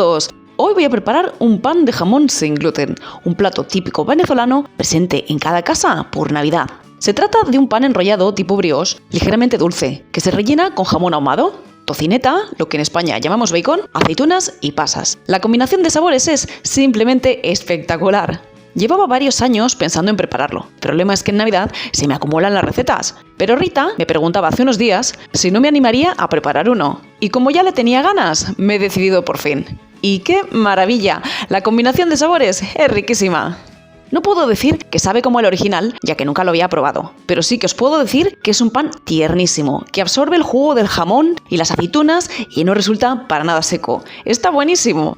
todos! Hoy voy a preparar un pan de jamón sin gluten, un plato típico venezolano presente en cada casa por Navidad. Se trata de un pan enrollado tipo brioche, ligeramente dulce, que se rellena con jamón ahumado, tocineta, lo que en España llamamos bacon, aceitunas y pasas. La combinación de sabores es simplemente espectacular. Llevaba varios años pensando en prepararlo. El problema es que en Navidad se me acumulan las recetas. Pero Rita me preguntaba hace unos días si no me animaría a preparar uno. Y como ya le tenía ganas, me he decidido por fin. ¡Y qué maravilla! La combinación de sabores es riquísima. No puedo decir que sabe como el original, ya que nunca lo había probado, pero sí que os puedo decir que es un pan tiernísimo, que absorbe el jugo del jamón y las aceitunas y no resulta para nada seco. ¡Está buenísimo!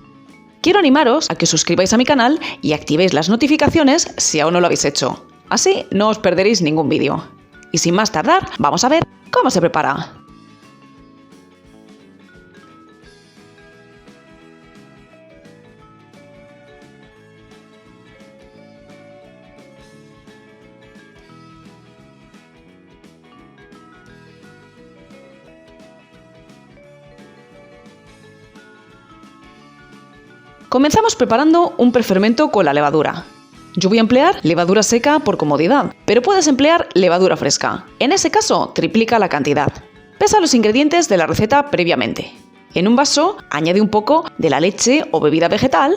Quiero animaros a que os suscribáis a mi canal y activéis las notificaciones si aún no lo habéis hecho. Así no os perderéis ningún vídeo. Y sin más tardar, vamos a ver cómo se prepara. Comenzamos preparando un prefermento con la levadura. Yo voy a emplear levadura seca por comodidad, pero puedes emplear levadura fresca. En ese caso, triplica la cantidad. Pesa los ingredientes de la receta previamente. En un vaso, añade un poco de la leche o bebida vegetal.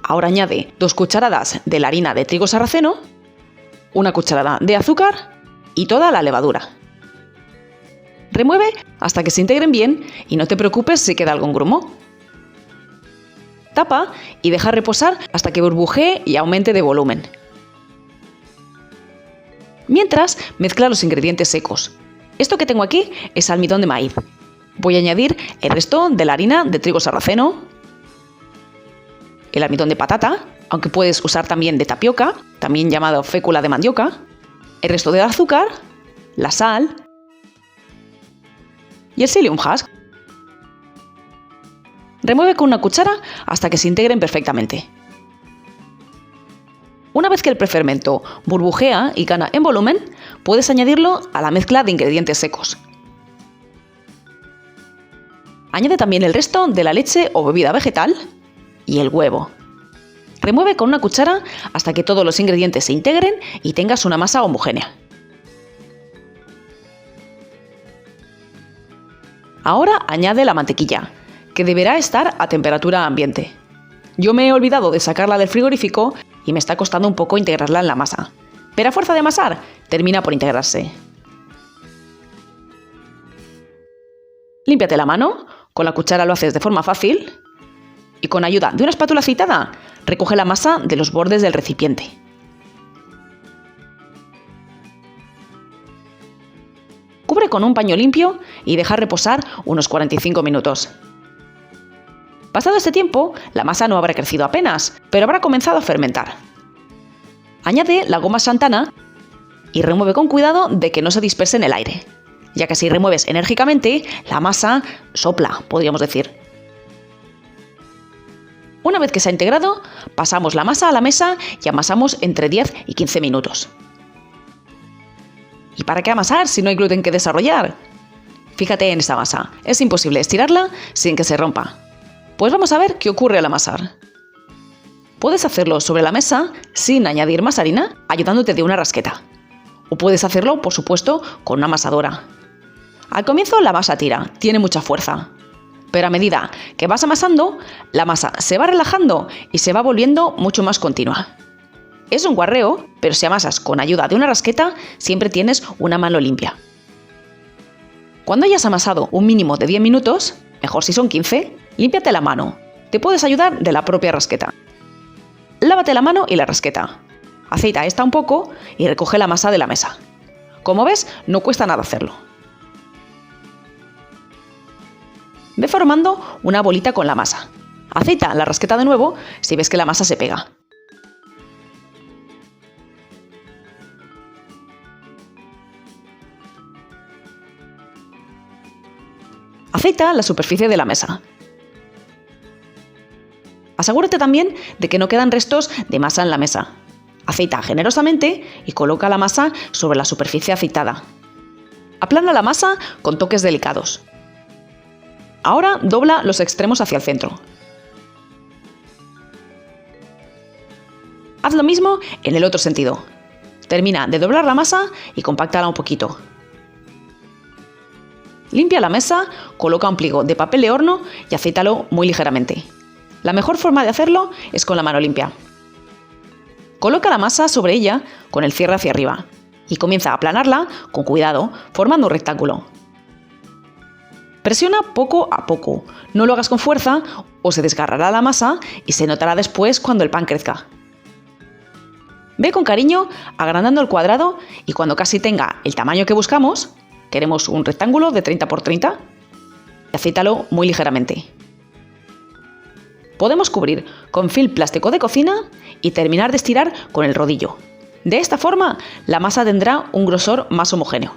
Ahora añade 2 cucharadas de la harina de trigo sarraceno, 1 cucharada de azúcar y toda la levadura. Remueve hasta que se integren bien y no te preocupes si queda algún grumo. Tapa y deja reposar hasta que burbujee y aumente de volumen. Mientras, mezcla los ingredientes secos. Esto que tengo aquí es almidón de maíz. Voy a añadir el resto de la harina de trigo sarraceno, el almidón de patata, aunque puedes usar también de tapioca, también llamado fécula de mandioca, el resto del azúcar, la sal y el psyllium husk. Remueve con una cuchara hasta que se integren perfectamente. Una vez que el prefermento burbujea y gana en volumen, puedes añadirlo a la mezcla de ingredientes secos. Añade también el resto de la leche o bebida vegetal y el huevo. Remueve con una cuchara hasta que todos los ingredientes se integren y tengas una masa homogénea. Ahora añade la mantequilla, que deberá estar a temperatura ambiente. Yo me he olvidado de sacarla del frigorífico y me está costando un poco integrarla en la masa, pero a fuerza de amasar, termina por integrarse. Límpiate la mano, con la cuchara lo haces de forma fácil, y con ayuda de una espátula afeitada, recoge la masa de los bordes del recipiente. Cubre con un paño limpio y deja reposar unos 45 minutos. Pasado este tiempo, la masa no habrá crecido apenas, pero habrá comenzado a fermentar. Añade la goma xantana y remueve con cuidado de que no se disperse en el aire, ya que si remueves enérgicamente, la masa sopla, podríamos decir. Una vez que se ha integrado, pasamos la masa a la mesa y amasamos entre 10 y 15 minutos. ¿Y para qué amasar si no hay gluten que desarrollar? Fíjate en esta masa, es imposible estirarla sin que se rompa. Pues vamos a ver qué ocurre al amasar. Puedes hacerlo sobre la mesa sin añadir más harina, ayudándote de una rasqueta. O puedes hacerlo, por supuesto, con una amasadora. Al comienzo la masa tira, tiene mucha fuerza. Pero a medida que vas amasando, la masa se va relajando y se va volviendo mucho más continua. Es un guarreo, pero si amasas con ayuda de una rasqueta, siempre tienes una mano limpia. Cuando hayas amasado un mínimo de 10 minutos, mejor si son 15, límpiate la mano. Te puedes ayudar de la propia rasqueta. Lávate la mano y la rasqueta. Aceita esta un poco y recoge la masa de la mesa. Como ves, no cuesta nada hacerlo. Ve formando una bolita con la masa. Aceita la rasqueta de nuevo si ves que la masa se pega. Aceita la superficie de la mesa. Asegúrate también de que no quedan restos de masa en la mesa. Aceita generosamente y coloca la masa sobre la superficie aceitada. Aplana la masa con toques delicados. Ahora dobla los extremos hacia el centro. Haz lo mismo en el otro sentido. Termina de doblar la masa y compáctala un poquito. Limpia la mesa, coloca un pliego de papel de horno y acéitalo muy ligeramente. La mejor forma de hacerlo es con la mano limpia. Coloca la masa sobre ella con el cierre hacia arriba y comienza a aplanarla con cuidado, formando un rectángulo. Presiona poco a poco, no lo hagas con fuerza o se desgarrará la masa y se notará después cuando el pan crezca. Ve con cariño agrandando el cuadrado y cuando casi tenga el tamaño que buscamos, queremos un rectángulo de 30 por 30, y acéitalo muy ligeramente. Podemos cubrir con film plástico de cocina y terminar de estirar con el rodillo. De esta forma, la masa tendrá un grosor más homogéneo.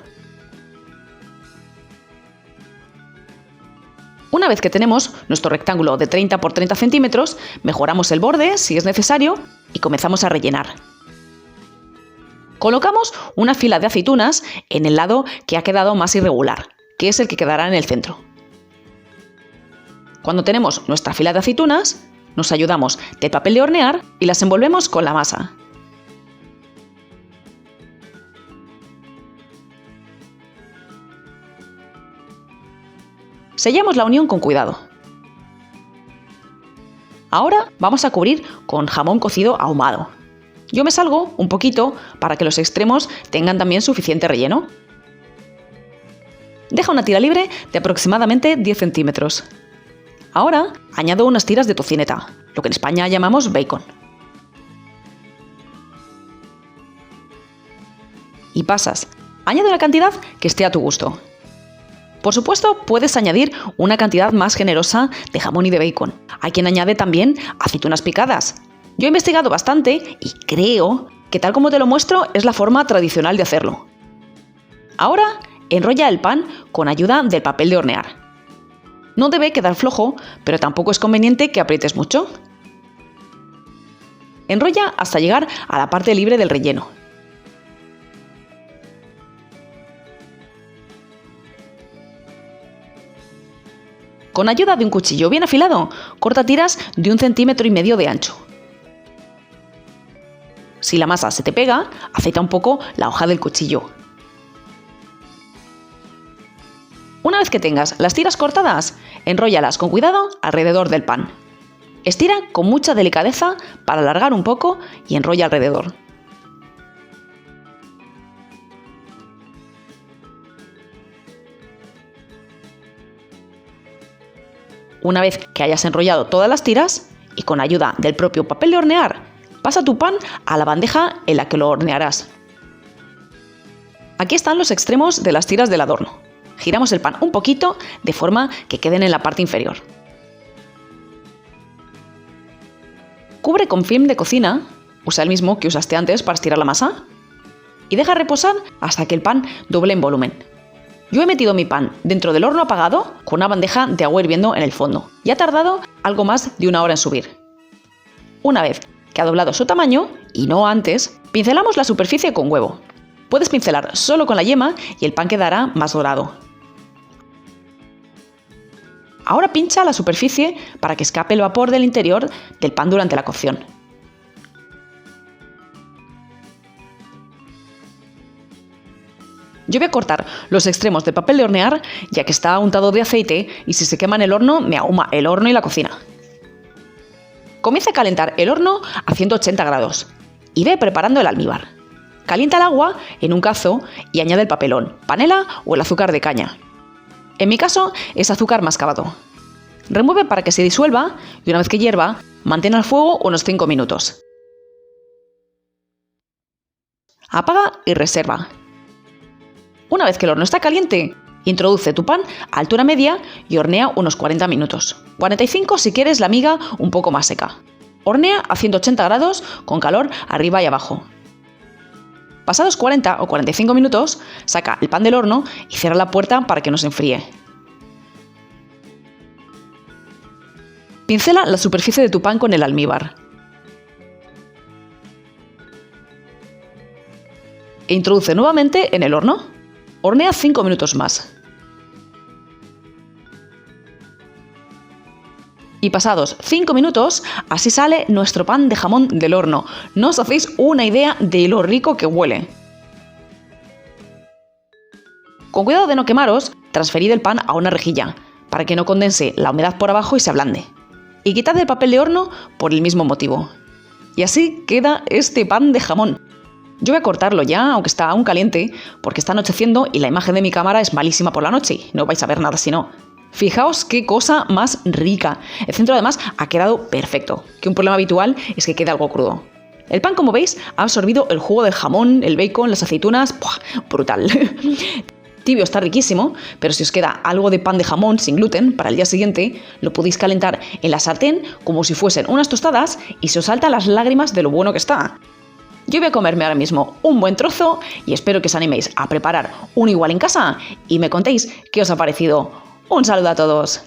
Una vez que tenemos nuestro rectángulo de 30 por 30 centímetros, mejoramos el borde si es necesario y comenzamos a rellenar. Colocamos una fila de aceitunas en el lado que ha quedado más irregular, que es el que quedará en el centro. Cuando tenemos nuestra fila de aceitunas, nos ayudamos del papel de hornear y las envolvemos con la masa. Sellamos la unión con cuidado. Ahora vamos a cubrir con jamón cocido ahumado. Yo me salgo un poquito para que los extremos tengan también suficiente relleno. Deja una tira libre de aproximadamente 10 centímetros. Ahora añado unas tiras de tocineta, lo que en España llamamos bacon. Y pasas. Añade la cantidad que esté a tu gusto. Por supuesto, puedes añadir una cantidad más generosa de jamón y de bacon. Hay quien añade también aceitunas picadas. Yo he investigado bastante y creo que tal como te lo muestro es la forma tradicional de hacerlo. Ahora enrolla el pan con ayuda del papel de hornear. No debe quedar flojo, pero tampoco es conveniente que aprietes mucho. Enrolla hasta llegar a la parte libre del relleno. Con ayuda de un cuchillo bien afilado, corta tiras de 1,5 centímetros de ancho. Si la masa se te pega, aceita un poco la hoja del cuchillo. Una vez que tengas las tiras cortadas, enróllalas con cuidado alrededor del pan. Estira con mucha delicadeza para alargar un poco y enrolla alrededor. Una vez que hayas enrollado todas las tiras y con ayuda del propio papel de hornear, pasa tu pan a la bandeja en la que lo hornearás. Aquí están los extremos de las tiras del adorno. Giramos el pan un poquito de forma que queden en la parte inferior. Cubre con film de cocina, usa el mismo que usaste antes para estirar la masa, y deja reposar hasta que el pan doble en volumen. Yo he metido mi pan dentro del horno apagado con una bandeja de agua hirviendo en el fondo y ha tardado algo más de 1 hora en subir. Una vez que ha doblado su tamaño, y no antes, pincelamos la superficie con huevo. Puedes pincelar solo con la yema y el pan quedará más dorado. Ahora pincha la superficie para que escape el vapor del interior del pan durante la cocción. Yo voy a cortar los extremos de papel de hornear ya que está untado de aceite y si se quema en el horno me ahuma el horno y la cocina. Comienza a calentar el horno a 180 grados y ve preparando el almíbar. Calienta el agua en un cazo y añade el papelón, panela o el azúcar de caña. En mi caso es azúcar mascabado. Remueve para que se disuelva y una vez que hierva, mantén al fuego unos 5 minutos. Apaga y reserva. Una vez que el horno está caliente, introduce tu pan a altura media y hornea unos 40 minutos. 45 si quieres la miga un poco más seca. Hornea a 180 grados con calor arriba y abajo. Pasados 40 o 45 minutos, saca el pan del horno y cierra la puerta para que no se enfríe. Pincela la superficie de tu pan con el almíbar. E introduce nuevamente en el horno. Hornea 5 minutos más. Y pasados 5 minutos, así sale nuestro pan de jamón del horno. No os hacéis una idea de lo rico que huele. Con cuidado de no quemaros, transferid el pan a una rejilla, para que no condense la humedad por abajo y se ablande. Y quitad el papel de horno por el mismo motivo. Y así queda este pan de jamón. Yo voy a cortarlo ya, aunque está aún caliente, porque está anocheciendo y la imagen de mi cámara es malísima por la noche. No vais a ver nada si no. Fijaos qué cosa más rica. El centro además ha quedado perfecto, que un problema habitual es que quede algo crudo. El pan, como veis, ha absorbido el jugo del jamón, el bacon, las aceitunas. ¡Buah! Brutal. Tibio está riquísimo, pero si os queda algo de pan de jamón sin gluten para el día siguiente, lo podéis calentar en la sartén como si fuesen unas tostadas y se os saltan las lágrimas de lo bueno que está. Yo voy a comerme ahora mismo un buen trozo y espero que os animéis a preparar uno igual en casa y me contéis qué os ha parecido. Un saludo a todos.